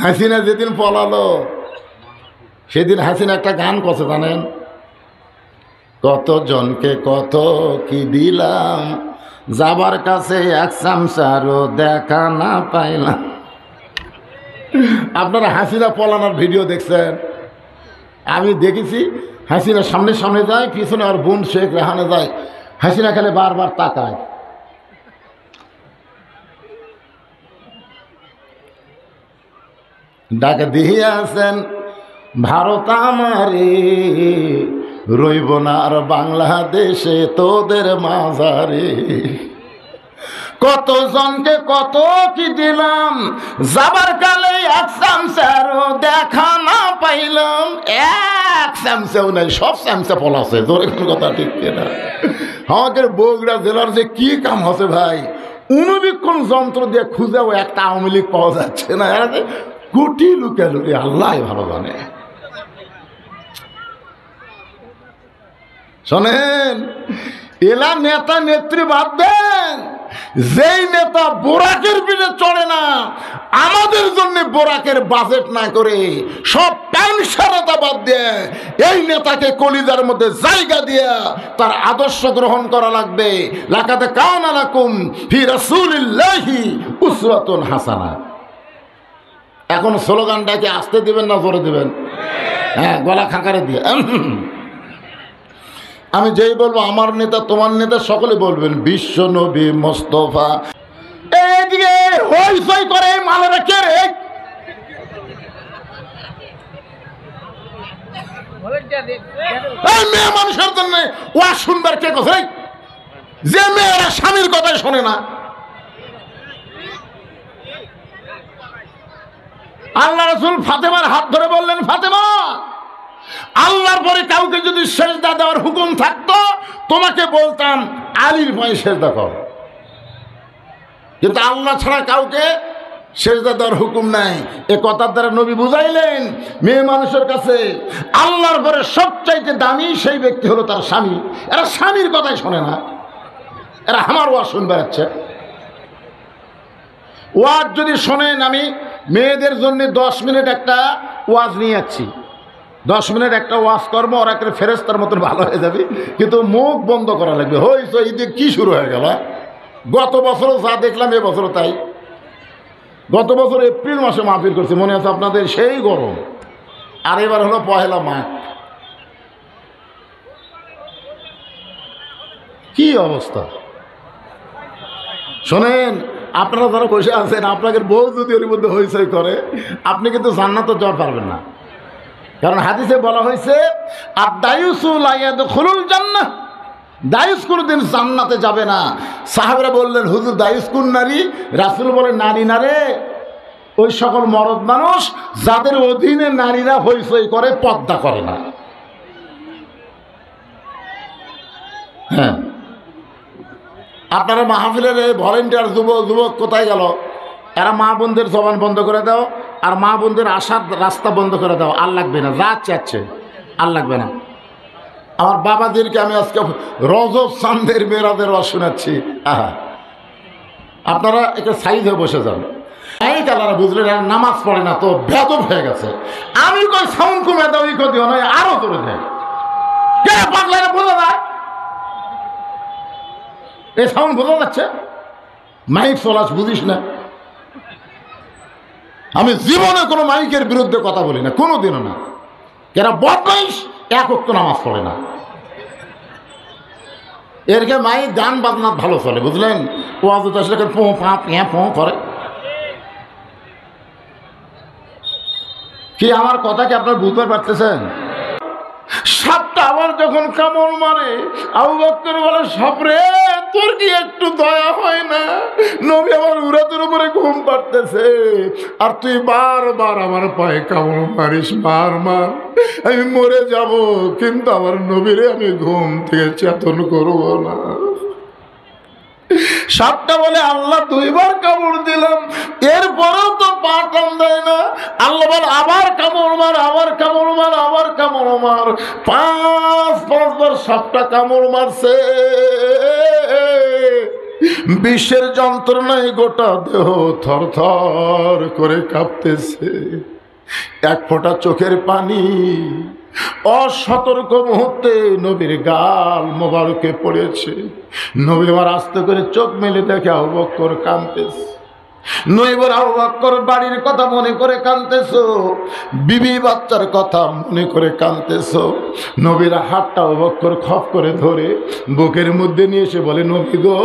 হাসিনা যেদিন পলালো সেদিন হাসিনা একটা গান করছে জানেন, কতজনকে কত কি দিলাম, যাবার কাছে এক চামচারও দেখা না পাইলাম। আপনারা হাসিনা পলানোর ভিডিও দেখছেন? আমি দেখেছি হাসিনা সামনে সামনে যায়, পিছনে আর বোন শেখ রেহানা যায়, হাসিনা খেলে বারবার তাকায়। ডাক দিয়াছেন ভারত আমারে, রইব না আর বাংলাদেশে তোদের মাঝারে। কতজনকে কত কি দিলাম, যাবার কালে এক চামচারও দেখা না পাইলাম। এক চামচাও নাই, সব চামচা পলাছে। তোর এখন কথা ঠিক কিনা? আমাদের বগুড়া জেলার যে কি কাম হচ্ছে ভাই, অনুবীক্ষণ যন্ত্র দিয়ে খুঁজেও একটা আওয়ামী লীগ পাওয়া যাচ্ছে না। এরা কোটি লুকালুকি আল্লাহ ভালো জানে। শোনেন, এলা নেতা নেত্রী বাদ দেন, যেই নেতা বোরাকের পিঠে চড়ে না, আমাদের জন্য বোরাকের বাজেট না করে সব প্যানসারতা বাদ দিয়ে এই নেতাকে কলিজার মধ্যে জায়গা দিয়া তার আদর্শ গ্রহণ করা লাগবে। লাকাদ কানা লাকুম ফি রাসূলিল্লাহি উসওয়াতুন হাসানাহ। এখন স্লোগানটাকে আসতে দিবেন না জোরে দিবেন? হ্যাঁ, গলা খাঁকারে দিয়ে। আমি যেই বলবো আমার নেতা তোমার নেতা, সকলে বলবেন বিশ্ব নবী মোস্তফা। এইদিকে হইচই করে মালেরা কে রে? এই মেয়ে মানুষের জন্য ওয়া শুনবার কে কথা? যে মেয়েরা স্বামীর কথাই শোনে না। আল্লাহ রাসূল ফাতেমার হাত ধরে বললেন, ফাতেমা, আল্লাহর পরে কাউকে যদি সেজদা দেওয়ার হুকুম থাকতো তোমাকে বলতাম আলীর পায়ে সেজদা কর, কিন্তু আল্লাহ ছাড়া কাউকে সেজদা দেওয়ার হুকুম নাই। এ কথার দ্বারা নবী বুঝাইলেন মেয়ে মানুষের কাছে আল্লাহর পরে সবচাইতে দামি সেই ব্যক্তি হলো তার স্বামী। এরা স্বামীর কথাই শোনে না, এরা আমার ওয়াজ শুনবে যাচ্ছে। ওয়াজ যদি শোনেন, আমি মেয়েদের জন্য 10 মিনিট একটা ওয়াজ নিয়ে যাচ্ছি। 10 মিনিট একটা ওয়াজ কর্ম, ওরা একটা ফেরেস্তার মতন ভালো হয়ে যাবে, কিন্তু মুখ বন্ধ করা লাগবে। হইছো ঈদে কি শুরু হয়ে গেল? গত বছরও যা দেখলাম এবছরও তাই। গত বছর এপ্রিল মাসে মাহফিল করছি, মনে আছে আপনাদের? সেই গরম। আর এবার হলো পহেলা মাঘ। কি অবস্থা শোনেন, আপনারা যারা বসে আছেন, আপনাদের বউ যদি ওর মধ্যে হইচই করে, আপনি কিন্তু জান্নাতে যাওয়া পারবেন না। কারণ হাদিসে বলা হয়েছে আদ-দায়ুসু লা ইয়াদখুলুল জান্নাহ, দায়ুস কোনদিন জান্নাতে যাবে না। সাহাবারা বললেন, হুজুর দায়ুস কোন নারী? রাসূল বলেন, নারী না রে, ওই সকল মরদ মানুষ যাদের অধীনে নারীরা হইচই করে, পর্দা করে না। হ্যাঁ, আপনারা মাহফিলের ভলেন্টিয়ার যুবক কোথায় গেল? এরা মা বোনদের জবান বন্ধ করে দাও, আর মা বোনদের আসার রাস্তা বন্ধ করে দাও। আর লাগবে না, যা চাচ্ছে আর লাগবে না। আমার বাবাদেরকে আমি আজকে রজব চাঁদের মেয়েরাদের ওয়াজ শোনাচ্ছি। আপনারা একটা সাইজ হয়ে বসে যান। এই কালারা বুঝলেন, নামাজ পড়ে না তো বেদব হয়ে গেছে। আমি কই সাউন্ড কমে দাও, ই দিও নয় আরো করে দেয়। কে পাগলারা বোঝা যায়? এই সাউন্ড বোঝা যাচ্ছে? মাইক চলাস বুঝিস না? আমি জীবনে কোনো মাইকের বিরুদ্ধে কথা বলি না, কোনোদিনও না। এরা বদমাইশ, এক ওয়াক্ত নামাজ পড়ে না। এরকে মাইক গান বাজনা ভালো চলে, বুঝলেন? ওয়াজ আসলে পো পা পিয়া পো করে। কি আমার কথা কি আপনারা বুঝতে পারতেছেন? সাপটা আবার যখন কামড় মারে, আবু বকর বলে, সাপরে তোর কি একটু দয়া হয় না? নবী আমার উরাতের উপরে ঘুম পাড়তেছে, আর তুই বারবার আমার পায়ে কামড় মারিস, মার মার, আমি মরে যাব, কিন্তু আমার নবীরে আমি ঘুম থেকে চেতন করব না। সাপটা বলে, আল্লাহ 2 বার কামড় দিলাম, এরপরেও তো পা টান দেয় না। আল্লাহ বলে, আবার কামড় মার, আবার কামড় মার, আবার কামড় মার। 5 বার সাপটা কামড় মারছে। বিষের যন্ত্রণায় গোটা দেহ থরথর করে কাঁপতেছে। এক ফোঁটা চোখের পানি অসতর্ক মুহূর্তে নবীর গাল মোবারকে পড়েছে। নবী আমার আস্তে করে চোখ মেলে দেখে আবু বকর কাঁদতেছে। নইবার আবু বকর বাড়ির কথা মনে করে কাঁদতেছো, বিবি বাচ্চার কথা মনে করে কাঁদতেছো। নবীর হাতটা আবু বকর খপ করে ধরে বুকের মধ্যে নিয়ে এসে বলে, নবী গো,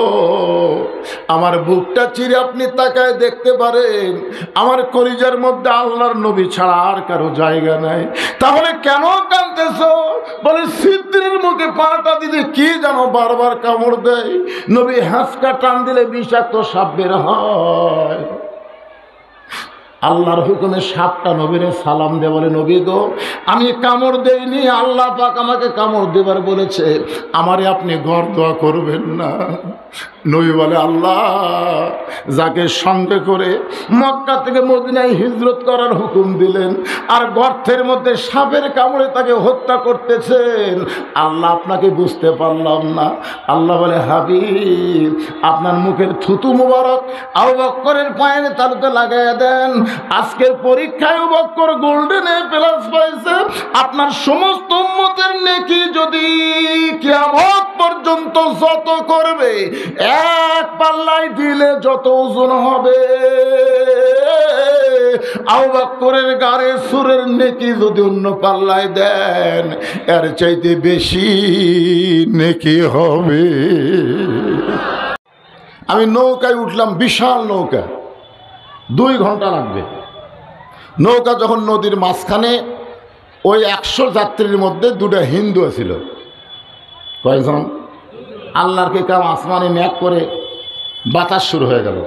আমার বুকটা চিরে আপনি তাকায় দেখতে পারেন, আমার কলিজার মধ্যে আল্লাহর নবী ছাড়া আর কারো জায়গা নাই। তাহলে কেন কাঁদতেছো? বলে, সিদ্দিরের মুখে পাটা দিতে কি যেন বারবার কামড় দেয়, নবী হাঁসকা টান দিলে বিষাক্ত সাপ বের হয়। আল্লাহর হুকুমে সাপটা নবীরে সালাম দে, বলে, নবী গো, আমি কামড় দেইনি, আল্লাহ পাক আমাকে কামড় দেবার বলেছে, আমারে আপনি ঘর দোয়া করবেন না। নবী বলে, আল্লাহ যাকে সঙ্গে করে মক্কা থেকে মদিনায় হিজরত করার হুকুম দিলেন, আর গর্তের মধ্যে সাপের কামড়ে তাকে হত্যা করতেছেন, আল্লাহ আপনাকে বুঝতে পারলাম না। আল্লাহ বলে, হাবিব, আপনার মুখের থুতু মুবারক আবু বকরের পায়ের তালুতে লাগাইয়া দেন। আজকের পরীক্ষায় Abu Bakar golden A plus পাইছে। আপনার সমস্ত উম্মতের নেকি যদি কিয়ামত পর্যন্ত যত করবে, এক পাল্লায় দিলে যত ওজন হবে, আবু বকরের গাড়ে সুরের নেকি যদি অন্য পাল্লায় দেন, এর চাইতে বেশি নেকি হবে। আমি নৌকায় উঠলাম, বিশাল নৌকা, 2 ঘন্টা লাগবে। নৌকা যখন নদীর মাঝখানে, ওই 100 যাত্রীর মধ্যে 2টা হিন্দু ছিল। কয়েকজন? আল্লাহর কে কাম, আসমানে ম্যাক করে বাতাস শুরু হয়ে গেল।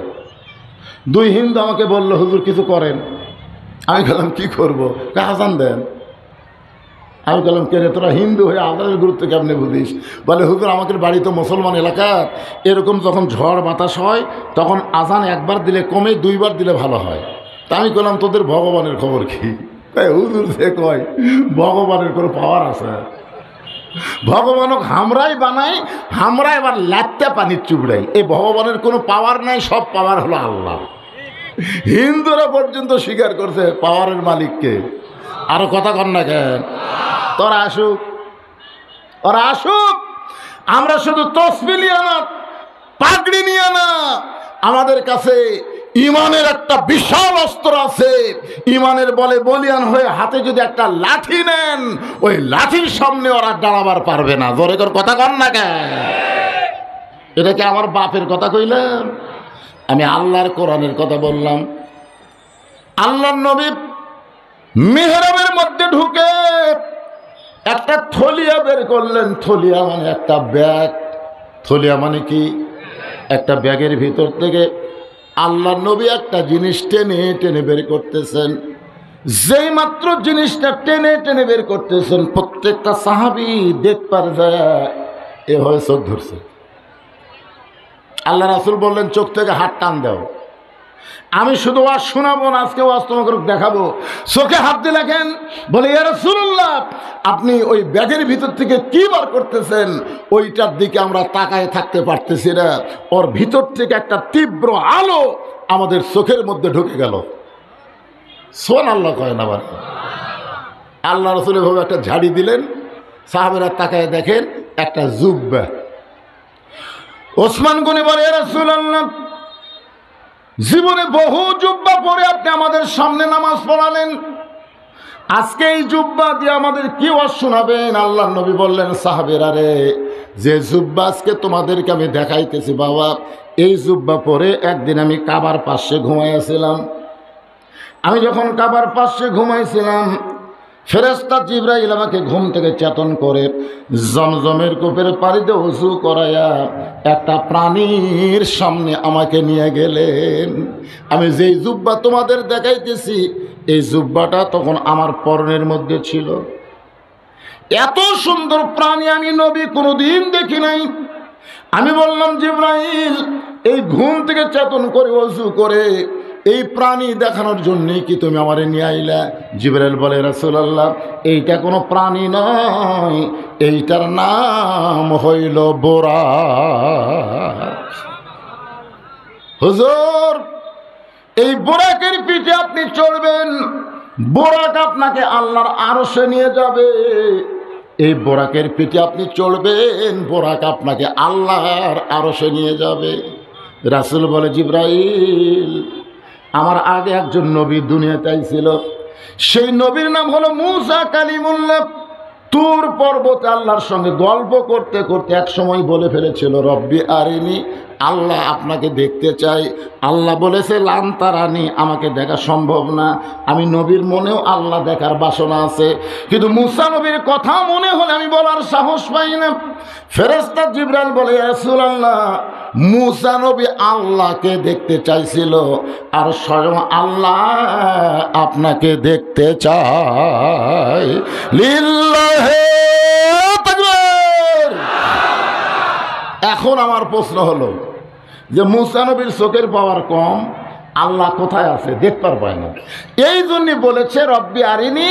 2 হিন্দু আমাকে বলল, হুজুর কিছু করেন। আমি বললাম, কি করবো? আজান দেন। আমি বললাম, কে রে, তোরা হিন্দু হয়ে আজানের গুরুত্ব কেমনে বুঝিস? বলে, হুজুর আমাদের বাড়ি তো মুসলমান এলাকা, এরকম যখন ঝড় বাতাস হয় তখন আজান একবার দিলে কমে, 2বার দিলে ভালো হয়। তা আমি বললাম, তোদের ভগবানের খবর কি? হুজুর সে কয়, ভগবানের কোনো পাওয়ার আছে? ভগবানক হামরাই বানাই, হামরা এবার লাত্তে পানির চুবড়াই। এই ভগবানের কোনো পাওয়ার নাই, সব পাওয়ার হলো আল্লাহ। হিন্দুরা পর্যন্ত স্বীকার করছে পাওয়ারের মালিককে। আরো কথা কর না কেন? তোরা আসুক, ওরা আসুক, আমরা শুধু তসবিহ নিয়ে না, পাগড়ি নিয়ে না, আমাদের কাছে ইমানের একটা বিশাল অস্ত্র আছে। ইমানের বলে বলিয়ান হয়ে হাতে যদি একটা লাঠি নেন, ওই লাঠির সামনে ওরা দাঁড়াবার পারবে না। জোরে করে কথা কর না কেন? এটা কি আমার বাপের কথা কইলাম? আমি আল্লাহর কোরআনের কথা বললাম। আল্লাহর নবী মিহরাবের মধ্যে ঢুকে একটা থলিয়া বের করলেন। থলিয়া মানে একটা ব্যাগ। থলিয়া মানে কি? একটা ব্যাগের ভিতর থেকে আল্লাহর নবী একটা জিনিস টেনে টেনে বের করতেছেন। যেই মাত্র জিনিসটা টেনে টেনে বের করতেছেন, প্রত্যেকটা সাহাবী দেখবার যায় এভাবে চোখ ধরছে। আল্লাহ রাসূল বললেন, চোখ থেকে হাত টান দাও। আমি শুধু ওয়াজ শোনাবো না, আজকে ওয়াজ তোমাকে দেখাবো। চোখে হাত দিয়ে লেখেন, বলে, ইয়া রাসূলুল্লাহ, আপনি ওই ব্যাগের ভিতর থেকে কি বার করতেছেন? ওইটার দিকে আমরা তাকায় থাকতে পারতেছি না। ওর ভিতর থেকে একটা তীব্র আলো আমাদের চোখের মধ্যে ঢুকে গেল। সুবহানাল্লাহ কয় না? আল্লাহ রাসূল এভাবে একটা ঝাড়ি দিলেন, সাহাবেরা তাকায় দেখেন একটা জুব্বা। ওসমান গনি বলে, ইয়া রাসূলুল্লাহ, জীবনে বহু জুব্বা পরে আপনি আমাদের সামনে নামাজ পড়ালেন, আজকে এই জুব্বা দিয়ে আমাদের কি ওয়াজ শোনাবেন? আল্লাহর নবী বললেন, সাহাবেরা রে, যে জুব্বা আজকে তোমাদেরকে আমি দেখাইতেছি বাবা, এই জুব্বা পরে একদিন আমি কাবার পাশে ঘুমাইছিলাম। আমি যখন কাবার পাশে ঘুমাইছিলাম, ফেরেশতা জিবরাইল আমাকে ঘুম থেকে চেতন করে জমজমের কূপের পানিতে ওযু করায়া একটা প্রাণীর সামনে আমাকে নিয়ে গেলেন। আমি যেই জুব্বা তোমাদের দেখাইতেছি, এই জুব্বাটা তখন আমার পরনের মধ্যে ছিল। এত সুন্দর প্রাণী আমি নবী কোনোদিন দেখি নাই। আমি বললাম, জিবরাইল, এই ঘুম থেকে চেতন করে ওযু করে এই প্রাণী দেখানোর জন্যই কি তুমি আমারে নিয়ে আইলা? জিবরাইল বলে, রাসূলুল্লাহ, এইটা কোনো প্রাণী নয়, এইটার নাম হইল বোরাক। হুজুর এই বোরাকের পিঠে আপনি চড়বেন, বোরাক আপনাকে আল্লাহর আরশে নিয়ে যাবে। এই বোরাকের পিঠে আপনি চড়বেন, বোরাক আপনাকে আল্লাহর আরশে নিয়ে যাবে। রাসূল বলে, জিবরাইল, আমার আগে একজন নবী দুনিয়াতে ছিল, সেই নবীর নাম হলো মূসা কালিমুল্লাহ। তুর পর্বতে আল্লাহর সঙ্গে গল্প করতে করতে এক সময় বলে ফেলেছিল, রব্বি আরিনি, আল্লাহ আপনাকে দেখতে চাই। আল্লাহ বলেছে লান তারানি, আমাকে দেখা সম্ভব না। আমি নবীর মনেও আল্লাহ দেখার বাসনা আছে, কিন্তু মূসা নবীর কথা মনে হলে আমি বলার সাহস পাই না। ফেরেশতা জিবরাইল বলে, ইয়া রাসূলুল্লাহ, মূসা নবী আল্লাহকে দেখতে চাইছিল, আর স্বয়ং আল্লাহ আপনাকে দেখতে চায়। লিল্লাহি তাকবীর। এখন আমার প্রশ্ন হলো যে মূসা নবীর চোখের পাওয়ার কম, আল্লাহ কোথায় আছে? দেখতে পায় না। এই জন্য বলেছে রব্বি আরিনি,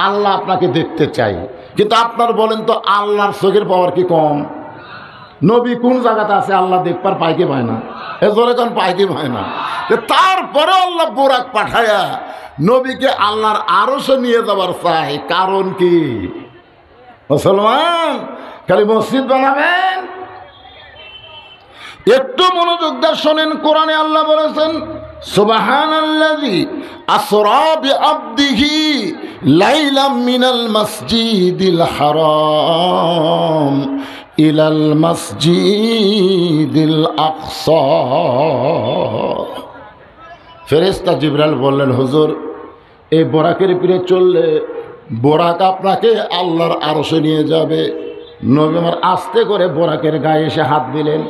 আল্লাহ আপনাকে দেখতে চাই। কিন্তু আপনার বলেন তো, আল্লাহর চোখের পাওয়ার কি কম? নবী কোন জায়গাতে আছে আল্লাহ দেখবার পায় কি পায় না? এজরে কোন পায় কি পায় না? তারপরে আল্লাহ বোরাক পাঠায়া নবীকে আল্লাহর আরশে নিয়ে যাবার চাই। কারণ কি? মুসলমান খালি মসজিদ বানাবেন? একটু মনোযোগ দিয়ে শোনেন, কোরআনে আল্লাহ বলেছেন, সুবহানাল্লাযী আসরা বিআবদিহি লাইলাম মিনাল মাসজিদিল হারাম ইলাল মাসজিদিল আকসা। ফেরেশতা জিবরাইল বললেন, হুজুর এই বোরাকের পিঠে চললে বোরাক আপনাকে আল্লাহর আরশে নিয়ে যাবে। নবী আমার আস্তে করে বোরাকের গায়ে এসে হাত দিলেন।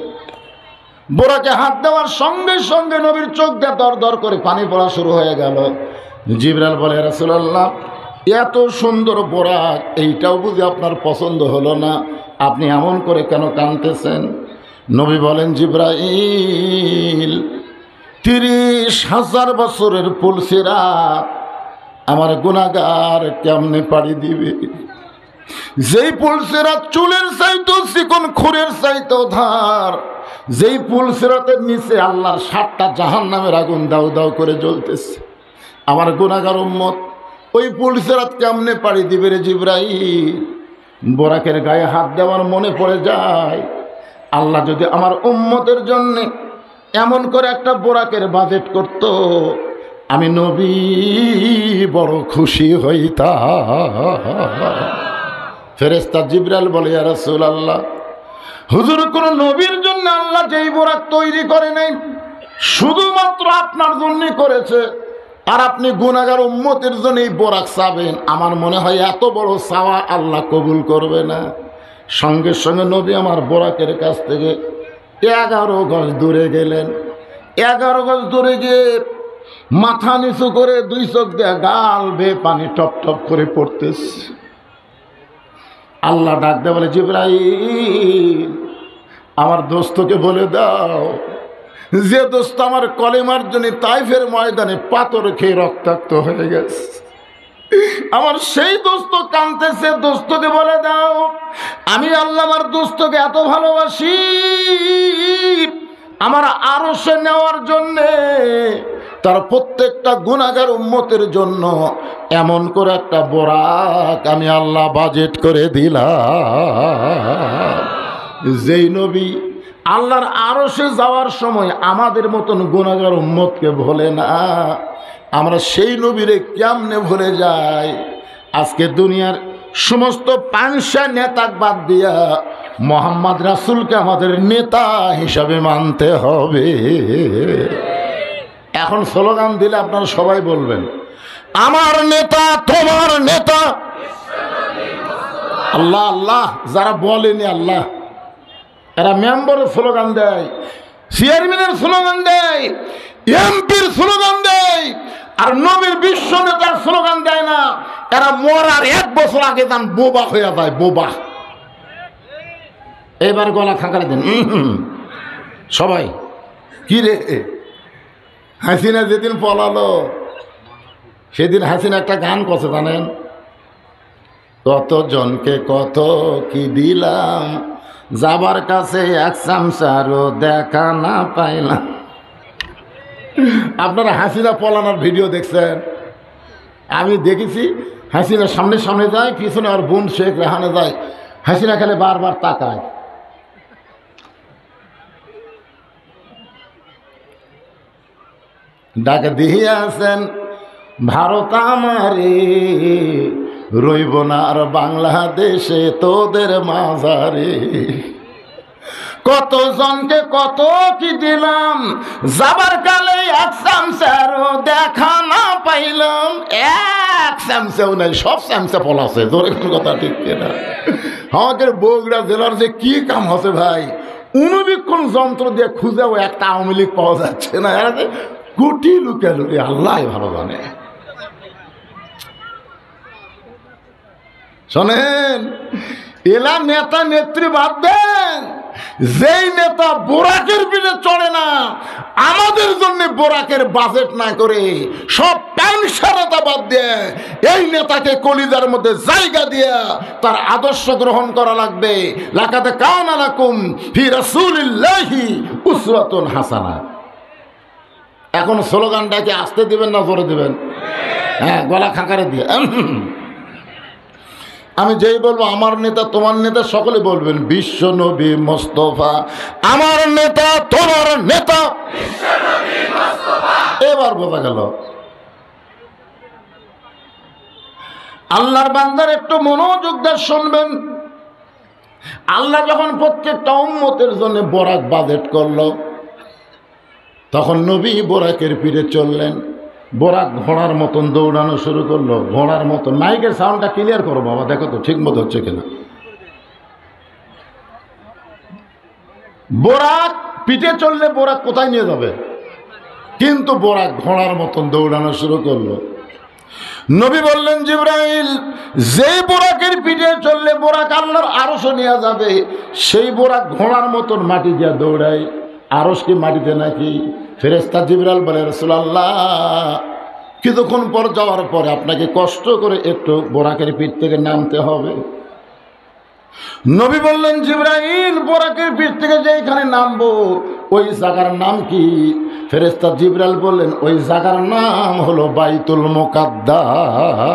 বোরাকে হাত দেওয়ার সঙ্গে সঙ্গে নবীর চোখ দিয়ে দর দর করে পানি পড়া শুরু হয়ে গেল। জিবরাইল বলে, ইয়া রাসূলুল্লাহ, এত সুন্দর বোরাক, এইটাও বুঝি আপনার পছন্দ হলো না? আপনি এমন করে কেন কাঁদতেছেন? নবী বলেন, জিবরাইল, 30,000 বছরের পুলসিরাত আমার গুনাহগার কেমনে পাড়ি দিবে? যেই পুলসিরাত চুলের চাইতো চিকন, খুরের চাইতো ধার, যেই পুলসিরাতের নিচে আল্লাহর 7টা জাহান্নামের আগুন দাউ দাউ করে জ্বলতেছে, আমার গুনাহগার উম্মত ওই পুলসিরাত কেমনে পাড়ি দিবে রে জিবরাইল? বোরাকের গায়ে হাত দেওয়ার মনে পড়ে যায়, আল্লাহ যদি আমার উম্মতের জন্য এমন করে একটা বোরাকের বাজেট করত, আমি নবী বড় খুশি হইতাম। ফেরেশতা জিবরাইল বলে, ইয়া রাসূলুল্লাহ, হুজুর কোন নবীর জন্য আল্লাহ যেই বোরাক তৈরি করে নাই, শুধুমাত্র আপনার জন্য করেছে, আর আপনি গুনাহগার উম্মতের জন্য এই বোরাক চাবেন, আমার মনে হয় এত বড় চাওয়া আল্লাহ কবুল করবে না। সঙ্গে সঙ্গে নবী আমার বোরাকের কাছ থেকে 11 গজ দূরে গেলেন। 11 গজ দূরে গিয়ে মাথা নিচু করে 2 চোখ দিয়ে গাল বেয়ে পানি টপ টপ করে পড়তেছে। আল্লাহ ডাক দিয়ে বলে, জিবরাইল, আমার দোস্তকে বলে দাও, যে দোস্ত আমার কলেমার জন্য তাইফের ময়দানে পাথর খেয়ে রক্তাক্ত হয়ে গেছে, আমার সেই দোস্ত কাঁদতেছে, দোস্তকে বলে দাও, আমি আল্লাহ আমার দোস্তকে এত ভালোবাসি, আমার আরশে নেওয়ার জন্যে তার প্রত্যেকটা গুনাহগার উম্মতের জন্য এমন করে একটা বোরাক আমি আল্লাহ বাজেট করে দিলাম। যেই নবী আল্লাহর আরশে যাওয়ার সময় আমাদের মতন গুনাহগার উম্মতকে ভোলে না, আমরা সেই নবীরে কেমনে ভুলে যাই? আজকে দুনিয়ার সমস্ত পাংশা নেতা বাদ দিয়া মোহাম্মদ রাসূলকে আমাদের নেতা হিসাবে মানতে হবে। এখন স্লোগান দিলে আপনারা সবাই বলবেন, আমার নেতা তোমার নেতা। আল্লাহ আল্লাহ, যারা বলেনি আল্লাহ, এরা মেম্বারের স্লোগান দেয়, চেয়ারম্যানের স্লোগান দেয়, এমপির স্লোগান দেয়, আর নবীর বিশ্ব নেতার স্লোগান দেয় না। এরা মরার 1 বছর আগে তান বোবা হয়ে যায়, বোবা। এবার গলা খাঁকারে দেন সবাই। কি রে, হাসিনা যেদিন পলালো সেদিন হাসিনা একটা গান করছে জানেন? কত জনকে কত কি দিলাম, যাবার কাছে এক চামচারও দেখা না পাইলাম। আপনারা হাসিনা পলানোর ভিডিও দেখছেন? আমি দেখেছি হাসিনা সামনে সামনে যায়, পিছনে আর বোন শেখ রেহানা যায়, হাসিনা খেলে বারবার তাকায়। ডাক দিয়াছেন ভারত আমারে, রইব না আর বাংলাদেশে তোদের মাঝারে। কত জনকে কত কি দিলাম, যাবার কালে এক চামচারও দেখা না পাইলাম। এক চামচাও নাই, সব চামচা পলাছে। ধরে কোন কথা ঠিক কিনা? আমাদের বগুড়া জেলার যে কি কাম হচ্ছে ভাই, অনুবীক্ষণ যন্ত্র দিয়ে খুঁজেও একটা আওয়ামী লীগ পাওয়া যাচ্ছে না। এরা যে কোটি লুকে লুকে আল্লাহ ভালো জানে। শোনেন, এলা নেতা নেত্রী বাদ দেন, যেই নেতা বোরাকের পিঠে চড়ে না, আমাদের জন্য বোরাকের বাজেট না করে সব প্যাংসারতা বাদ দিয়ে এই নেতাকে কলিজার মধ্যে জায়গা দিয়া তার আদর্শ গ্রহণ করা লাগবে। লাকাদ কানা লাকুম ফি রাসূলিল্লাহি উসওয়াতুন হাসানা। এখন স্লোগানটাকে আসতে দিবেন না জোরে দিবেন? হ্যাঁ, গলা খাঁকারে দিয়ে। আমি যেই বলবো আমার নেতা তোমার নেতা, সকলে বলবেন বিশ্ব নবী মোস্তফা আমার নেতা তোমার নেতা। এবার বোঝা গেল। আল্লাহর বান্দার একটু মনোযোগ দিয়ে শুনবেন। আল্লাহ যখন প্রত্যেকটা উম্মতের জন্য বরাক বাজেট করলো, তখন নবী বোরাকের পিঠে চললেন। বোরাক ঘোড়ার মতন দৌড়ানো শুরু করলো, ঘোড়ার মতন। মাইকের সাউন্ডটা ক্লিয়ার করো বাবা, দেখো তো ঠিক মতো হচ্ছে কিনা। বোরাক পিঠে চললে বোরাক কোথায় নিয়ে যাবে? কিন্তু বোরাক ঘোড়ার মতন দৌড়ানো শুরু করলো। নবী বললেন জিবরাইল, যেই বোরাকের পিঠে চললে বোরাক আল্লাহর আরশে নিয়ে যাবে, সেই বোরাক ঘোড়ার মতন মাটি দিয়ে দৌড়ায়। আরশ কি মাটিতে নাকি? ফেরেশতা জিবরাইল বলে রাসূলুল্লাহ, কিছুক্ষণ পর যাওয়ার পরে আপনাকে কষ্ট করে একটু বোরাকের পিঠ থেকে নামতে হবে। নবী বললেন জিবরাইল, বোরাকের পিঠ থেকে যেখানে নামবো ওই জায়গার নাম কি? ফেরেশতা জিবরাইল বললেন, ওই জায়গার নাম হলো বাইতুল মুকাদ্দাস।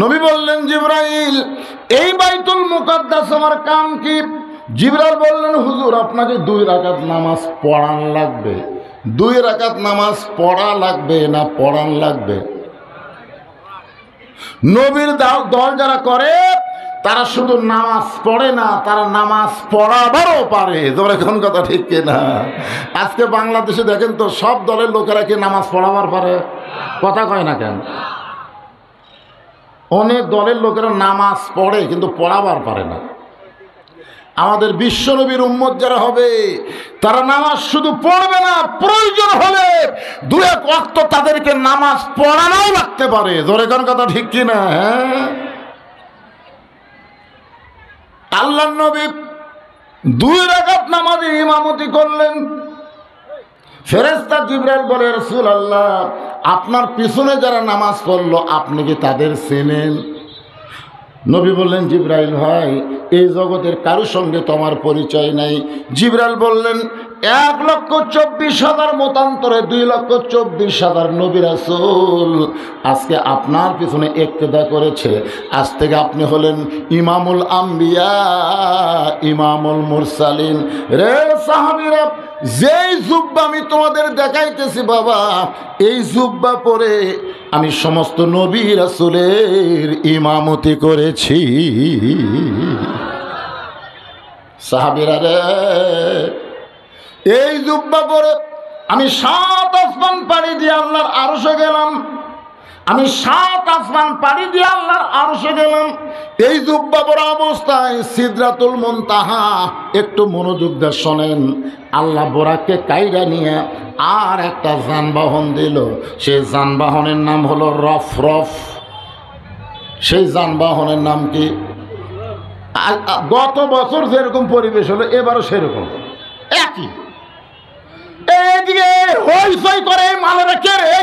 নবী বললেন জিবরাইল, এই বাইতুল মুকাদ্দাস আমার কাম কি? জিবরাইল বললেন, হুজুর আপনাকে 2 রাকাত নামাজ পড়ান লাগবে। 2 রাকাত নামাজ পড়া লাগবে না পড়ান লাগবে? নবীর দল যারা করে তারা শুধু নামাজ পড়ে না, তারা নামাজ পড়াবারও পারে। তোমরা কোন কথা ঠিক কিনা? আজকে বাংলাদেশে দেখেন তো, সব দলের লোকেরা কি নামাজ পড়াবার পারে? কথা কয় না কেন? অনেক দলের লোকেরা নামাজ পড়ে কিন্তু পড়াবার পারে না। আমাদের বিশ্বনবীর উম্মত যারা হবে তারা নামাজ শুধু পড়বে না, প্রয়োজন হলে 2-1 ওয়াক্ত তাদেরকে নামাজ পড়ানোও লাগতে পারে। জোরে কোন কথা ঠিক কিনা? হ্যাঁ, আল্লাহর নবী 2 রাকাত নামাজে ইমামতি করলেন। ফেরেশতা জিবরাইল বলে, রাসূলুল্লাহ আপনার পিছনে যারা নামাজ পড়লো আপনি কি তাদের চেনেন? নবী বললেন, জিবরাইল ভাই এই জগতের কারোর সঙ্গে তোমার পরিচয় নাই। জিবরাইল বললেন, 1,24,000 মতান্তরে 2,24,000 নবী রাসূল আজকে আপনার পিছনে ইক্তেদা করেছে। আজ থেকে আপনি হলেন ইমামুল আম্বিয়া, ইমামুল মুরসালিন। রে সাহাবীরা, যেই জুব্বা আমি তোমাদের দেখাইতেছি বাবা, এই জুব্বা পরে আমি সমস্ত নবী রাসূলের ইমামতি করেছি। সাহাবীরা রে, এই জুব্বা পরে আমি 7 আসমান পাড়ি দিয়ে আল্লাহর আরশে গেলাম। আমি 7 আসমান পাড়ি দিয়ে আল্লাহর আরশে গেলাম। এই জুব্বা পরা অবস্থায় সিদরাতুল মুনতাহা, একটু মনোযোগ দিয়ে শোনেন, আল্লাহ বোরাককে কাইরা নিয়ে আর একটা যানবাহন দিল। সেই যানবাহনের নাম হলো রফরফ। সেই যানবাহনের নাম কি? গত বছর যেরকম পরিবেশ হলো এবারও সেরকম একই। এইদিকে হইচই করে মালেরা কে রে?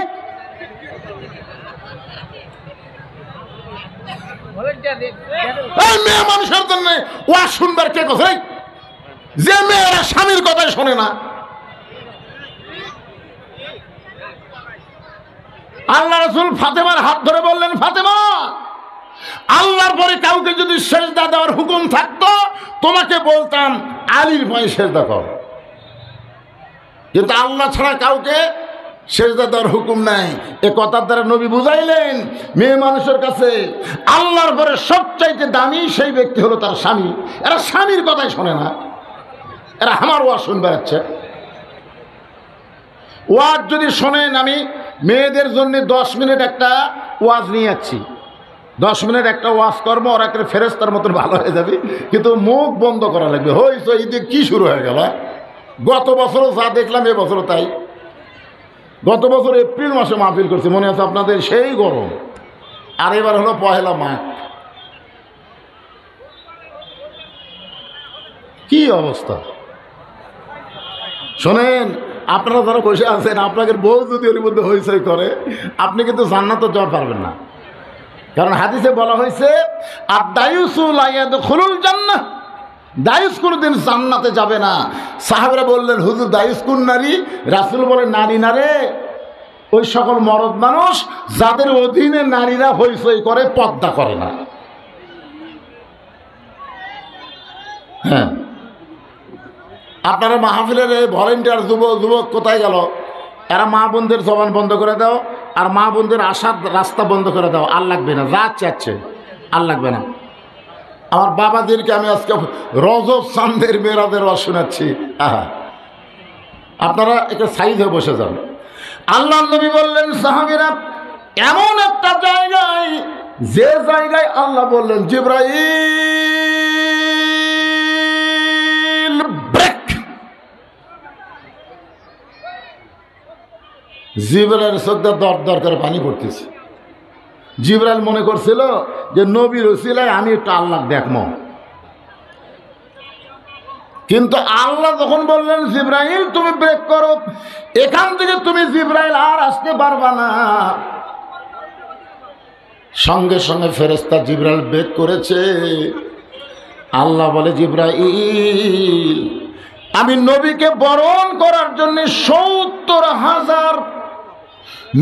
মেয়ে মানুষের জন্য ওয়াজ শুনবার কে কোথায়? যে মেয়েরা স্বামীর কথাই শোনে না, আল্লাহ রাসূল ফাতেমার হাত ধরে বললেন, ফাতেমা, আল্লাহর পরে কাউকে যদি সেজদা দেওয়ার হুকুম থাকতো তোমাকে বলতাম আলীর পায়ে সেজদা কর, কিন্তু আল্লাহ ছাড়া কাউকে সেজদা দেওয়ার হুকুম নাই। এ কথার দ্বারা নবী বুঝাইলেন মেয়ে মানুষের কাছে আল্লাহর পরে সবচাইতে দামি সেই ব্যক্তি হলো তার স্বামী। এরা স্বামীর কথাই শোনে না, এরা আমার ওয়াজ শুনবে যাচ্ছে। ওয়াজ যদি শোনেন, আমি মেয়েদের জন্য 10 মিনিট একটা ওয়াজ নিয়ে যাচ্ছি, 10 মিনিট একটা ওয়াজ করবো, ওরা একটা ফেরেস্তার মতন ভালো হয়ে যাবে, কিন্তু মুখ বন্ধ করা লাগবে। হইছে ঈদে কি শুরু হয়ে গেল? গত বছরও যা দেখলাম এবছরও তাই। গত বছর এপ্রিল মাসে মাহফিল করছে, মনে আছে আপনাদের? সেই গরম। আর এবার হলো পহেলা মাঘ। কি অবস্থা শোনেন, আপনারা যারা বসে আছেন, আপনাদের বউ যদি ওর মধ্যে হইচই করে, আপনি কিন্তু জান্নাতে যাওয়া পারবেন না। কারণ হাদিসে বলা হয়েছে, আদ-দায়ুসু লা ইয়াদখুলুল জান্নাহ, দায়ুস কোনদিন জান্নাতে যাবে না। সাহাবীরা বললেন, হুজুর দায়ুস কোন নারী? রাসূল বলেন, নারী না রে, ওই সকল মরদ মানুষ যাদের অধীনে নারীরা হইচই করে, পর্দা করে না। হ্যাঁ, আপনারা মাহফিলের ভলেন্টিয়ার যুবক কোথায় গেল? এরা মা বোনদের জবান বন্ধ করে দাও, আর মা বোনদের আসার রাস্তা বন্ধ করে দাও। আর লাগবে না, যা চাচ্ছে আর লাগবে না। আমার বাবাদেরকে আমি আজকে রজব চাঁদের মেয়েরাদের রস শোনাচ্ছি। আপনারা একটা সাইড হয়ে বসে যান। আল্লাহ নবী বললেন, সাহাবীরা, এমন একটা জায়গায়, যে জায়গায় আল্লাহ বললেন, জিবরাইল ব্রেক। জিবরাইল চোখটা দর করে পানি পড়তেছে। জিবরাইল মনে করছিল যে নবীর ওসিলায় আমি একটু আল্লাহ দেখবো, কিন্তু আল্লাহ যখন বললেন, জিবরাইল তুমি ব্রেক করো, এখান থেকে তুমি জিবরাইল আর আসতে পারবা না, সঙ্গে সঙ্গে ফেরেশতা জিবরাইল ব্রেক করেছে। আল্লাহ বলে, জিবরাইল, আমি নবীকে বরণ করার জন্য ৭০,০০০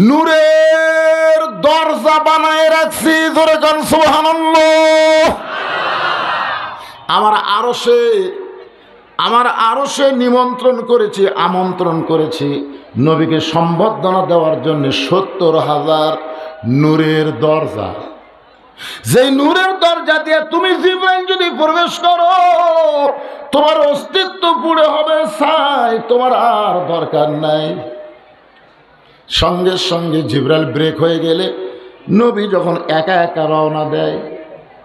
নূরের দরজা বানায় রাখছি। জোরে কান সুবহানাল্লাহ। আমার আরশে নিমন্ত্রণ করেছি, আমন্ত্রণ করেছি নবীকে সম্বর্ধনা দেওয়ার জন্য ৭০,০০০ নূরের দরজা। যেই নূরের দরজা দিয়ে তুমি জিবরাইল যদি প্রবেশ করো, তোমার অস্তিত্ব পুড়ে হবে ছাই, তোমার আর দরকার নাই। সঙ্গে সঙ্গে জিবরাইল ব্রেক হয়ে গেলে নবী যখন একা একা রওনা দেয়,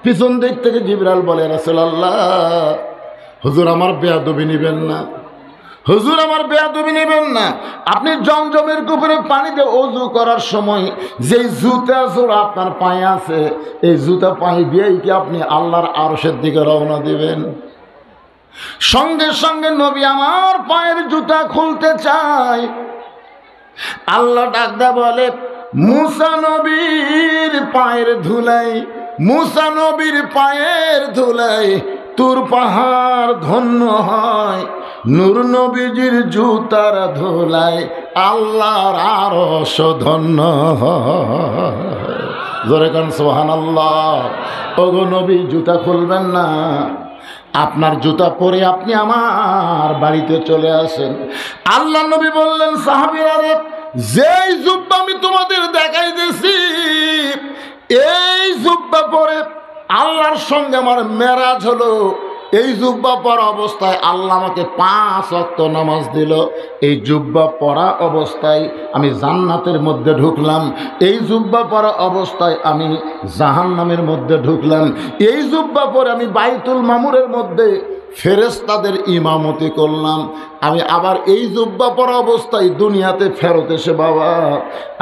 পিছন দিক থেকে জিবরাইল বলে, রাসূলুল্লাহ, হুজুর আমার বেয়াদবি নেবেন না, হুজুর আমার বেয়াদবি নেবেন না। আপনি জমজমের পুকুরে পানিতে ওযু করার সময় যেই জুতা জোড়া আপনার পায়ে আছে, এই জুতা পায়ে দিয়েই কি আপনি আল্লাহর আরশের দিকে রওনা দিবেন? সঙ্গে সঙ্গে নবী আমার পায়ের জুতা খুলতে চায়। আল্লাহ ডাকদা বলে, মুসা নবীর পায়ের ধুলাই, মুসা নবীর পায়ের ধুলাই তুর পাহাড় ধন্য হয়, নূর নবীজির জুতার ধুলাই আল্লাহর আরশ ধন্য হয়। জোরে কান সুবহানাল্লাহ। ওগো নবী, জুতা খুলবেন না, আপনার জুতা পরে আপনি আমার বাড়িতে চলে আসেন। আল্লাহ নবী বললেন, সাহাবীরা রে, যেই জুব্বা আমি তোমাদের দেখাইতেছি, এই জুব্বা পরে আল্লাহর সঙ্গে আমার মেরাজ হলো। এই জুব্বা পরা অবস্থায় আল্লাহ আমাকে 5 ওয়াক্ত নামাজ দিল। এই জুব্বা পরা অবস্থায় আমি জান্নাতের মধ্যে ঢুকলাম, এই জুব্বা পরা অবস্থায় আমি জাহান্নামের মধ্যে ঢুকলাম, এই জুব্বা পরে আমি বাইতুল মামুরের মধ্যে ফেরেশতাদের ইমামতি করলাম। আমি আবার এই জুব্বা পরা অবস্থায় দুনিয়াতে ফেরত এসে বাবা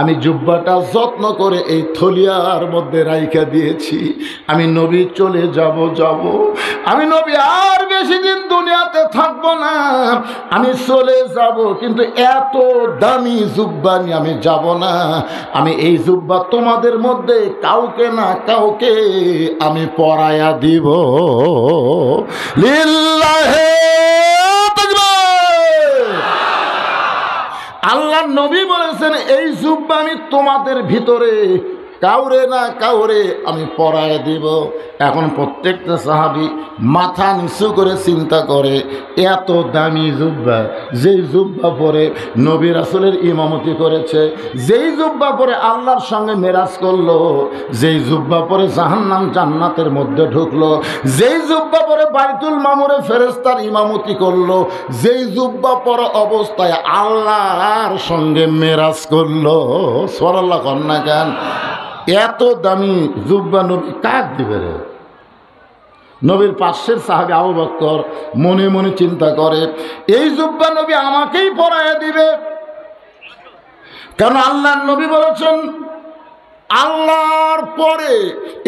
আমি জুব্বাটা যত্ন করে এই থলিয়ার মধ্যে রাইখা দিয়েছি। আমি নবী চলে যাব, আমি নবী আর বেশি দিন দুনিয়াতে থাকবো না, আমি চলে যাব, কিন্তু এত দামি জুব্বা নিয়ে আমি যাব না। আমি এই জুব্বা তোমাদের মধ্যে কাউকে না কাউকে আমি পরায়া দিব। লিল্লাহে তাকবীর। আল্লাহ নবী বলেছেন এই জুব্বা আমি তোমাদের ভিতরে কাউরে না কাউরে আমি পরায় দিব। এখন প্রত্যেকটা সাহাবী মাথা নিচু করে চিন্তা করে, এত দামি জুব্বা, যেই জুব্বা পরে নবী রাসূলের ইমামতি করেছে, যেই জুব্বা পরে আল্লাহর সঙ্গে মেরাজ করলো, যেই জুব্বা পরে জাহান্নাম জান্নাতের মধ্যে ঢুকলো, যেই জুব্বা পরে বাইতুল মামুরে ফেরেশতার ইমামতি করলো, যেই জুব্বা পরা অবস্থায় আল্লাহর সঙ্গে মেরাজ করলো, সুবহানাল্লাহ কন্যা কেন? এত দামি জুব্বা নবী কাক দিবে রে? নবীর পাশের সাহাবী আবু বকর মনে মনে চিন্তা করে, এই জুব্বা নবী আমাকেই পরায় দিবে। কারণ আল্লাহর নবী বলেছেন, আল্লাহর পরে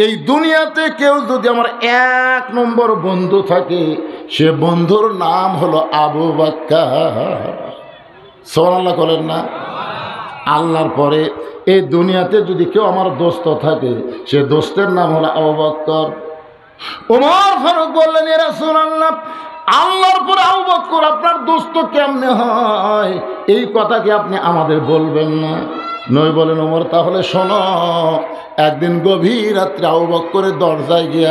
এই দুনিয়াতে কেউ যদি আমার 1 নম্বর বন্ধু থাকে, সে বন্ধুর নাম হলো আবু বকর। সুবহানাল্লাহ বলেন না? আল্লাহর পরে এই দুনিয়াতে যদি কেউ আমার দোস্ত থাকে, সে দোস্তের নাম হলো আবু বকর। ওমর ফারুক বললেন, ইয়া রাসূলুল্লাহ, আল্লাহর পরে আবু বকর আপনার দোস্ত কেমনে হয়? এই কথা কি আপনি আমাদের বলবেন না? নবী বলেন, ওমর তাহলে শোনো, একদিন গভীর রাত্রে আবু বকরের দরজায় গিয়ে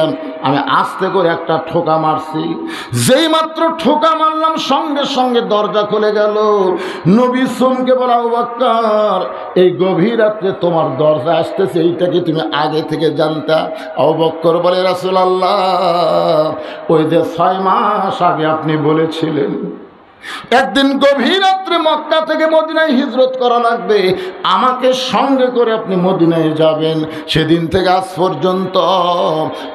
আমি আস্তে করে একটা ঠোকা মারছি। যেই মাত্র ঠোকা মারলাম সঙ্গে সঙ্গে দরজা খুলে গেল। নবী চমকে বলে, আবু বকর, এই গভীর রাত্রে তোমার দরজা আসতেছে, এইটা কি তুমি আগে থেকে জানতা? আবু বকর বলে, রাসূলুল্লাহ, ওই যে 6 মাস আগে আপনি বলেছিলেন একদিন গভীর রাত্রে মক্কা থেকে মদিনায় হিজরত করা লাগবে, আমাকে সঙ্গে করে আপনি মদিনায় যাবেন। সেদিন থেকে আজ পর্যন্ত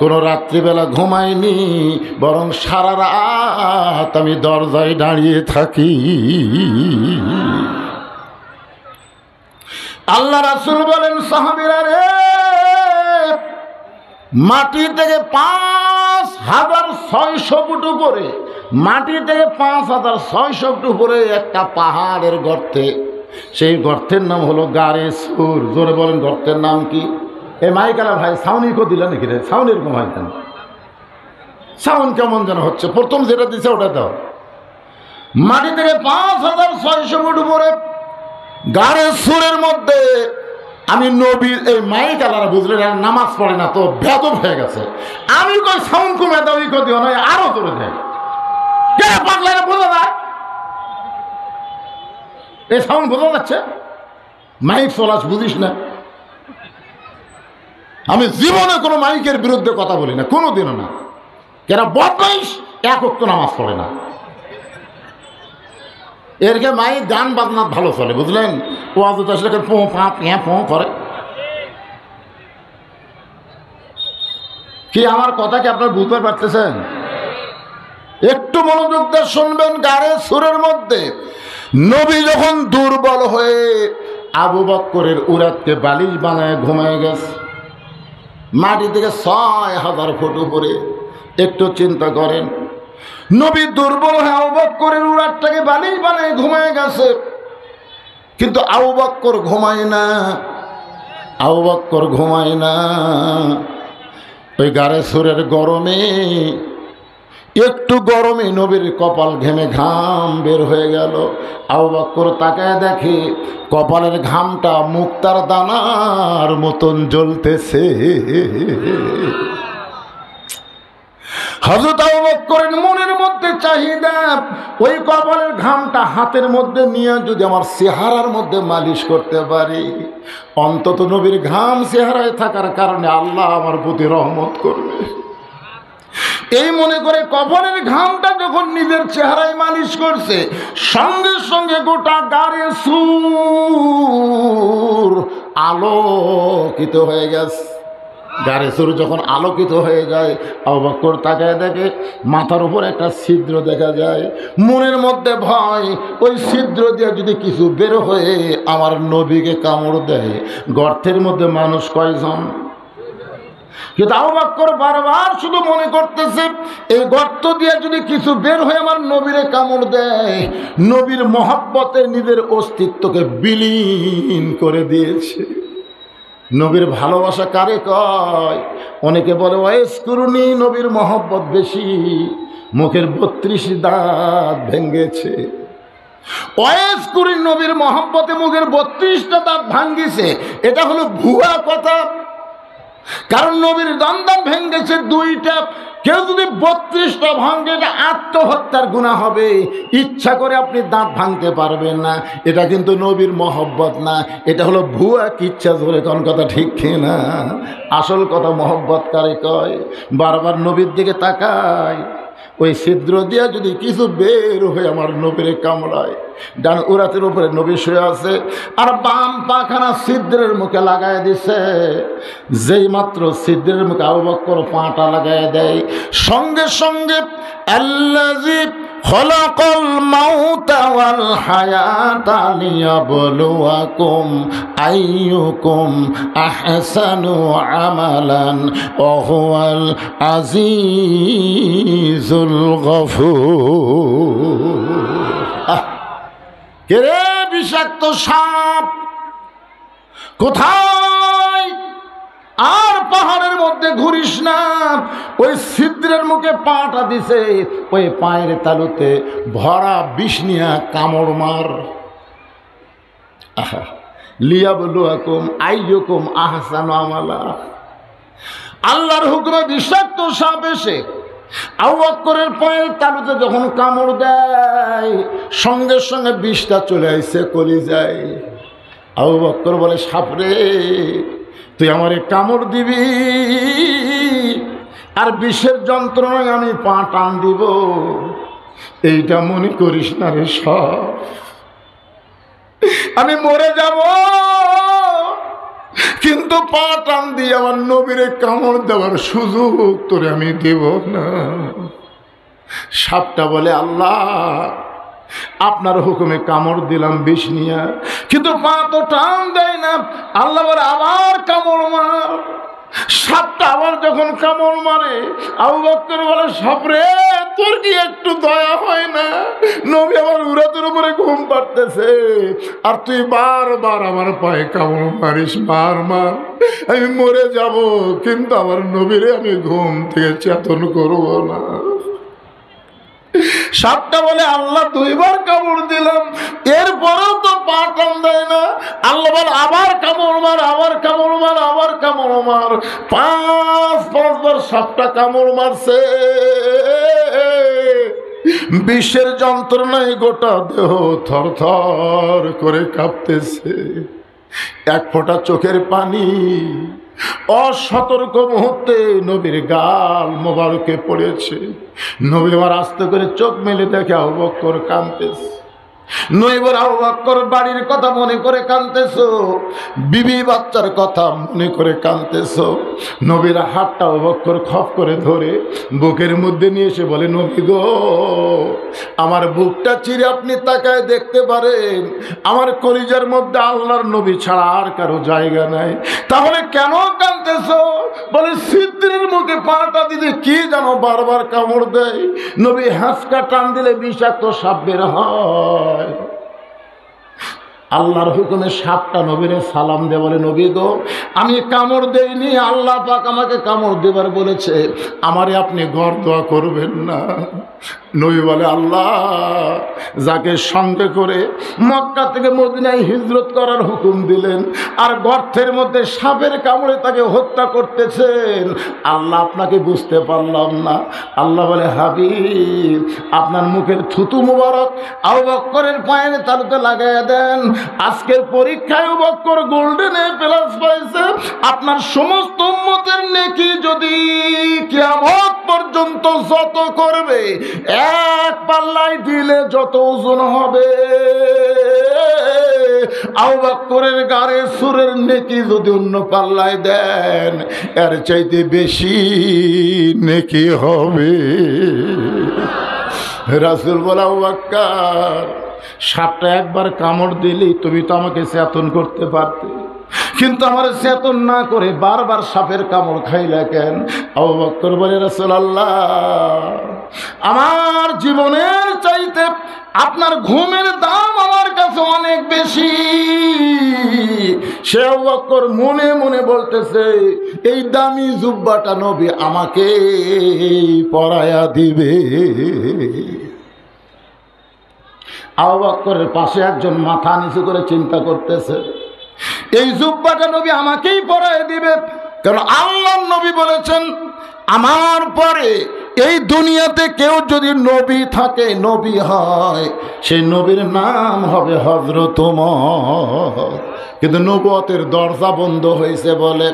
কোনো রাত্রিবেলা ঘুমাইনি, বরং সারা রাত আমি দরজায় দাঁড়িয়ে থাকি। আল্লাহ রাসূল বলেন, সাহাবীরা রে, মাটি থেকে 5600 ফুট উপরে, মাটি থেকে 5600 ফুট উপরে একটা পাহাড়ের গর্তে, সেই গর্তের নাম হলো গারে সুর। জোরে বলেন, গর্তের নাম কি? এ মাইকালা ভাই সাউনি কো দিল নাকি রে? সাউন্ড এরকম হয় কেন? সাউন্ড কেমন যেন হচ্ছে, প্রথম যেটা দিছে ওটা দাও। মাটি থেকে 5600 ফুট উপরে গারে সুরের মধ্যে আমি নবীর, এই মাইক আলারা বুঝলেন, নামাজ পড়ে না তো বেদব হয়ে গেছে। আমি কই সাউন্ড কমে দাও, ই দিও না, আরো করে দেয়। কে পাগলা বোঝা যায়? এই সাউন্ড বোঝা যাচ্ছে? মাইক চলাস বুঝিস না? আমি জীবনে কোনো মাইকের বিরুদ্ধে কথা বলি না, কোনোদিনও না। এরা বদমাইশ, 1 ওয়াক্ত নামাজ পড়ে না। এরকে মাইক গান বাজনা ভালো চলে, বুঝলেন? ওয়াজ আসলে পো পা পিয়া পো করে। কি আমার কথা কি আপনারা বুঝতে পারতেছেন? একটু মনোযোগ দিয়ে শুনবেন। গারে সুরের মধ্যে নবী যখন দুর্বল হয়ে আবু বকরের উরাতকে বালিশ বানায় ঘুমায় গেছে, মাটি থেকে 6000 ফুট উপরে। একটু চিন্তা করেন, নবী দুর্বল হয়ে আবু বকরের উরাতটাকে বালিশ বানায় ঘুমায় গেছে, কিন্তু আবু বকর ঘুমায় না, আবু বকর ঘুমায় না। ওই গারে সুরের গরমে, একটু গরমে নবীর কপাল ঘেমে ঘাম বের হয়ে গেল। আবু বকর তাকায় দেখে কপালের ঘামটা মুক্তার দানার মতন জ্বলতেছে। হযরত আবু বকরের মনের মধ্যে চাহিদা, ওই কপালের ঘামটা হাতের মধ্যে নিয়ে যদি আমার চেহারার মধ্যে মালিশ করতে পারি, অন্তত নবীর ঘাম চেহারায় থাকার কারণে আল্লাহ আমার প্রতি রহমত করবে। এই মনে করে কপালের ঘামটা যখন নিজের চেহারায় মালিশ করছে, সঙ্গে সঙ্গে গোটা গারে সুর আলোকিত হয়ে গেছে। গারে সুর যখন আলোকিত হয়ে যায়, আবু বকর তাকায় দেখে মাথার উপর একটা ছিদ্র দেখা যায়। মনের মধ্যে ভয়, ওই ছিদ্র দিয়ে যদি কিছু বের হয়ে আমার নবীকে কামড় দেয়, গর্তের মধ্যে মানুষ কয়জন? কিন্তু আবু বকর বারবার শুধু মনে করতেছে, এই গর্ত দিয়ে যদি কিছু বের হয়ে আমার নবীরে কামড় দেয়, নবীর মহব্বতে নিজের অস্তিত্বকে বিলীন করে দিয়েছে। নবীর ভালোবাসা কারে কয়? অনেকে বলে ওয়াইস করুনি, নবীর মহব্বত বেশি, মুখের 32 দাঁত ভেঙ্গেছে। ওয়াইস কুরি নবীর মহব্বতে মুখের 32টা দাঁত ভাঙ্গিছে, এটা হলো ভুয়া কথা। কারণ নবীর দন্দান ভেঙ্গেছে 2টা। কেউ যদি 32টা ভাঙে, এটা আত্মহত্যার গুনাহ হবে। ইচ্ছা করে আপনি দাঁত ভাঙতে পারবেন না, এটা কিন্তু নবীর মহব্বত না, এটা হলো ভুয়া কিচ্ছা। ধরে কোন কথা ঠিক কিনা? আসল কথা মহব্বত কারে কয়? বারবার নবীর দিকে তাকায়, ওই ছিদ্র দিয়া যদি কিছু বের হয়ে আমার নবীরে কামড়ায়, ডান উরাতের উপরে নবী শুয়ে আছে, আর বাম পাখানা ছিদ্রের মুখে লাগায় দিছে। যেই মাত্র ছিদ্রের মুখে আবু বকর পাটা লাগায় দেয়, সঙ্গে সঙ্গে আল্লাযী খলাকাল মাউতা ওয়াল হায়াতা লিয়াবলুয়াকুম আইয়ুকুম আহসানু আমালান ওয়া হুয়াল আজিজুল গফুর। কে রে বিষাক্ত সাপ, কোথায়? আর পাহাড়ের মধ্যে ঘুরিস না। ওই ছিদ্রের মুখে পাটা দিছে, ওই পায়ের তালুতে ভরা বিষ নিয়া কামড় মার। লিয়াবলুয়াকুম আইয়ুকুম আহসানু আমালা। আল্লাহর হুকুমে বিষাক্ত সাপ এসে আবু বকরের পায়ের তালুতে যখন কামড় দেয়, সঙ্গে সঙ্গে বিষটা চলে আসছে কলিজায়। আবু বকর বলে, সাপরে তুই আমারে কামড় দিবি, আর বিষের যন্ত্রণায় আমি পা টান দিব, এইটা মনে করিস না রে সাপ, আমি মরে যাব, কিন্তু পা টান দিয়ে আমার নবীরে কামড় দেওয়ার সুযোগ তোরে আমি দেব না। সাপটা বলে, আল্লাহ আপনার হুকুমে কামড় দিলাম বিষ নিয়া, কিন্তু পা তো টান দেয় না। আল্লাহ বলে, আবার কামড় মার। সাপটা আবার যখন কামড় মারে, আবু বকর বলে, সাপরে তোর কি একটু দয়া হয় না? নবী আমার উরাতের উপরে ঘুম পাড়তেছে, আর তুই বারবার আমার পায়ে কামড় মারিস, মার মার, আমি মরে যাব, কিন্তু আমার নবীরে আমি ঘুম থেকে চেতন করব না। সাপটা বলে, আল্লাহ 2বার কামড় দিলাম, এরপরেও তো পা টান দেয় না। আল্লাহ বলে, আবার কামড় মার, আবার কামড় মার, আবার কামড় মার। 5বার সাপটা কামড় মারছে। বিষের যন্ত্রণায় গোটা দেহ থর থর করে কাঁপতেছে। এক ফোঁটা চোখের পানি অসতর্ক মুহূর্তে নবীর গাল মোবারকে পড়েছে। নবী আমার আস্তে করে চোখ মেলে দেখে আবু বকর কাঁদতেছে। নইবার আবু বকর বাড়ির কথা মনে করে কাঁদতেছো, বিবি বাচ্চার কথা মনে করে কাঁদতেছো। নবীর হাতটা আবু বকর খপ করে ধরে বুকের মধ্যে নিয়ে এসে বলে, নবী গো, আমার বুকটা চিরে আপনি তাকায় দেখতে পারেন, আমার কলিজার মধ্যে আল্লাহর নবী ছাড়া আর কারো জায়গা নাই। তাহলে কেন কাঁদতেছো? বলে, ছিদ্রের মুখে পাটা দিতে কি জানো বারবার কামড় দেয়, নবী হাঁসকা টান দিলে বিষাক্ত সাপ বের হয়। আল্লাহর হুকুমে সাপটা নবীরে সালাম দিয়ে বলে, নবী গো, আমি কামড় দেইনি, আল্লাহ পাক আমাকে কামড় দেবার বলেছে, আমারে আপনি ঘর দোয়া করবেন না। নবী বলে, আল্লাহ যাকে সঙ্গে করে মক্কা থেকে মদিনায় হিজরত করার হুকুম দিলেন, আর গর্তের মধ্যে সাপের কামড়ে তাকে হত্যা করতেছেন, আল্লাহ আপনাকে বুঝতে পারলাম না। আল্লাহ বলে, হাবিব, আপনার মুখের থুতু মুবারক আবু বকরের পায়ের তালুতে লাগাইয়া দেন। আজকের পরীক্ষায় Abu Bakar golden A plus পাইছে। আপনার সমস্ত উম্মতের নেকি যদি কিয়ামত পর্যন্ত যত করবে, এক পাল্লায় দিলে যত ওজন হবে, আবু বকরের গাড়ে সুরের নেকি যদি অন্য পাল্লায় দেন, এর চাইতে বেশি নেকি হবে। রাসূল বলে, আবু বকর, সাপটা একবার কামড় দিলি তুমি তো আমাকে চেতন করতে পারতে, কিন্তু আমার চেতন না করে বারবার সাপের কামড় খাইলা কেন? আবু বকর বলে, রাসূলুল্লাহ, আমার জীবনের চাইতে আপনার ঘুমের দাম আমার কাছে অনেক বেশি। সে আবু বকর মনে মনে বলতেছে, এই দামি জুব্বাটা নবী আমাকে পরায়া দিবে। আবু বকরের পাশে একজন মাথা নিচু করে চিন্তা করতেছে, এই জুব্বাটা নবী আমাকেই পরায় দিবে, কারণ আল্লাহর নবী বলেছেন আমার পরে এই দুনিয়াতে কেউ যদি নবী থাকে, নবী হয়, সেই নবীর নাম হবে হযরত ওমর। কিন্তু নবুয়তের দরজা বন্ধ হয়েছে বলে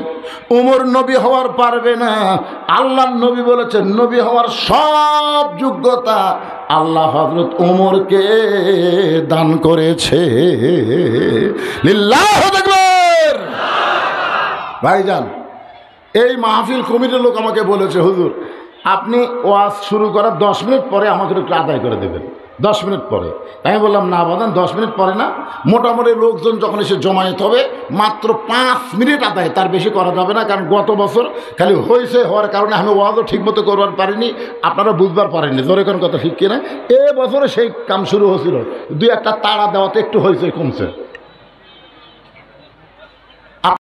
ওমর নবী হওয়ার পারবে না। আল্লাহর নবী বলেছেন নবী হওয়ার সব যোগ্যতা আল্লাহ হযরত ওমরকে দান করেছে। লিল্লাহু আকবার। ভাইজান, এই মাহফিল কমিটির লোক আমাকে বলেছে, হুজুর আপনি ওয়াজ শুরু করার 10 মিনিট পরে আমাকে একটু আদায় করে দেবেন, 10 মিনিট পরে। আমি বললাম না বাদান, 10 মিনিট পরে না, মোটামুটি লোকজন যখন এসে জমায়েত হবে মাত্র 5 মিনিট আদায়, তার বেশি করা যাবে না। কারণ গত বছর খালি হয়েছে, হওয়ার কারণে আমি ওয়াজও ঠিকমতো করবার পারিনি, আপনারা বুঝবার পারেননি। ধরে কোন কথা ঠিক কিনা? এ বছরে সেই কাম শুরু হয়েছিল, 2-1টা তাড়া দেওয়াতে একটু হয়েছে, কমছে।